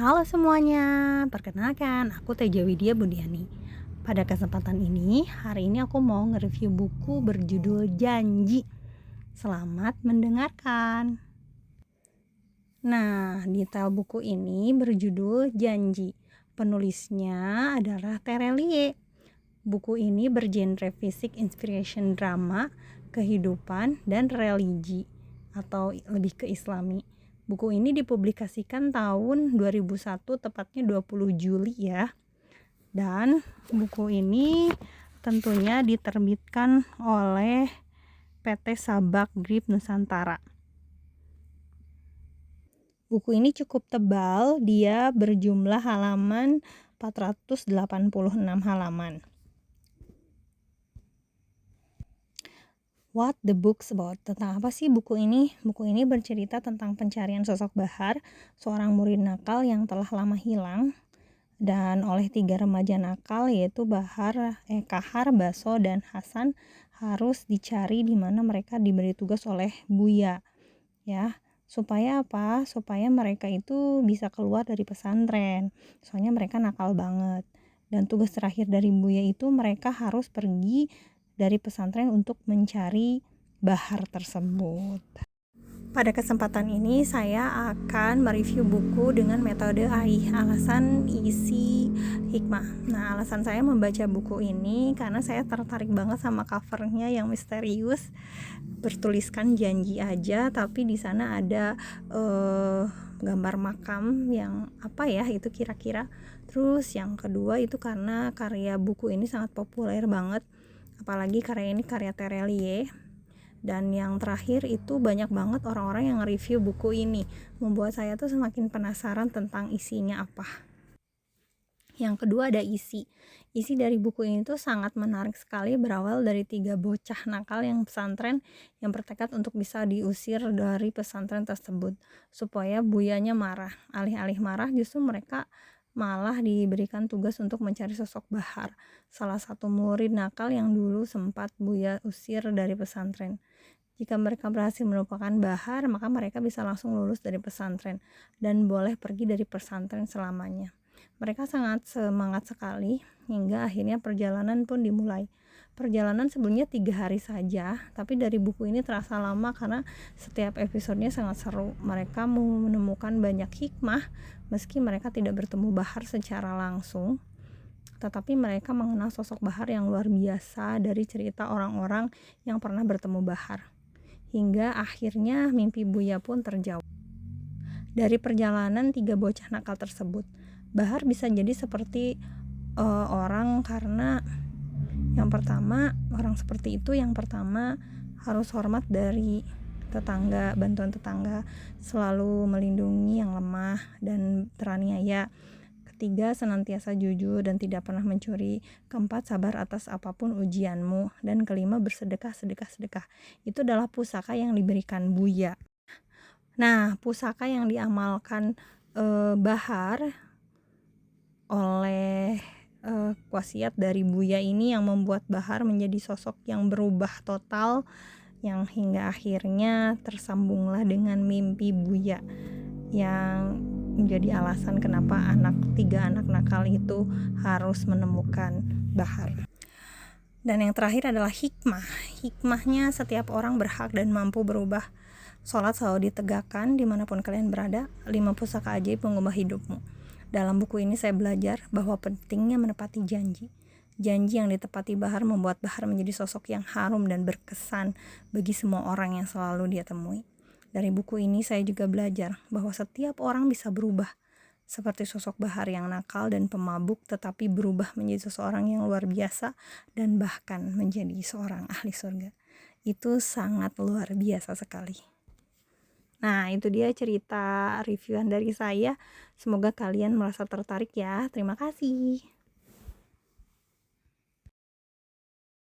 Halo semuanya, perkenalkan aku Teja Widya Budiani. Pada kesempatan ini, hari ini aku mau nge-review buku berjudul Janji. Selamat mendengarkan. Nah, detail buku ini berjudul Janji. Penulisnya adalah Terelie. Buku ini bergenre fisik, inspiration drama, kehidupan, dan religi atau lebih ke islami. Buku ini dipublikasikan tahun 2001, tepatnya 20 Juli ya. Dan buku ini tentunya diterbitkan oleh PT Sabak Grip Nusantara. Buku ini cukup tebal, dia berjumlah halaman 486 halaman. What the book's about? Tentang apa sih buku ini? Buku ini bercerita tentang pencarian sosok Bahar, seorang murid nakal yang telah lama hilang, dan oleh 3 remaja nakal yaitu Kahar, Baso, dan Hasan harus dicari di mana mereka diberi tugas oleh Buya. Ya, supaya apa? Supaya mereka itu bisa keluar dari pesantren. Soalnya mereka nakal banget. Dan tugas terakhir dari Buya itu mereka harus pergi dari pesantren untuk mencari Bahar tersebut. Pada kesempatan ini saya akan mereview buku dengan metode AIH, alasan, isi, hikmah. Nah, alasan saya membaca buku ini karena saya tertarik banget sama covernya yang misterius, bertuliskan janji aja, tapi di sana ada gambar makam yang apa ya itu kira-kira. Terus yang kedua itu karena karya buku ini sangat populer banget, apalagi karya ini karya Terelie. Dan yang terakhir itu banyak banget orang-orang yang nge-review buku ini, membuat saya tuh semakin penasaran tentang isinya apa. Yang kedua ada isi dari buku ini tuh sangat menarik sekali, berawal dari 3 bocah nakal yang pesantren yang bertekad untuk bisa diusir dari pesantren tersebut supaya buyanya marah. Alih-alih marah, justru mereka malah diberikan tugas untuk mencari sosok Bahar, salah satu murid nakal yang dulu sempat Buya usir dari pesantren. Jika mereka berhasil melupakan Bahar, maka mereka bisa langsung lulus dari pesantren dan boleh pergi dari pesantren selamanya. Mereka sangat semangat sekali hingga akhirnya perjalanan pun dimulai. Perjalanan sebelumnya 3 hari saja, tapi dari buku ini terasa lama karena setiap episodenya sangat seru. Mereka menemukan banyak hikmah meski mereka tidak bertemu Bahar secara langsung, tetapi mereka mengenal sosok Bahar yang luar biasa dari cerita orang-orang yang pernah bertemu Bahar. Hingga akhirnya mimpi Buya pun terjawab. Dari perjalanan 3 bocah nakal tersebut, Bahar bisa jadi seperti orang karena yang pertama harus hormat dari tetangga, bantuan tetangga, selalu melindungi yang lemah dan teraniaya. Ketiga, senantiasa jujur dan tidak pernah mencuri. Keempat, sabar atas apapun ujianmu. Dan kelima, bersedekah. Itu adalah pusaka yang diberikan Buya. Nah, pusaka yang diamalkan Bahar oleh wasiat dari Buya ini yang membuat Bahar menjadi sosok yang berubah total, yang hingga akhirnya tersambunglah dengan mimpi Buya yang menjadi alasan kenapa 3 anak nakal itu harus menemukan Bahar. Dan yang terakhir adalah hikmah. Hikmahnya setiap orang berhak dan mampu berubah. Sholat selalu ditegakkan dimanapun kalian berada. 5 pusaka ajaib mengubah hidupmu. Dalam buku ini saya belajar bahwa pentingnya menepati janji. Janji yang ditepati Bahar membuat Bahar menjadi sosok yang harum dan berkesan bagi semua orang yang selalu dia temui. Dari buku ini saya juga belajar bahwa setiap orang bisa berubah, seperti sosok Bahar yang nakal dan pemabuk, tetapi berubah menjadi seseorang yang luar biasa dan bahkan menjadi seorang ahli surga. Itu sangat luar biasa sekali. Nah, itu dia cerita reviewan dari saya. Semoga kalian merasa tertarik ya. Terima kasih.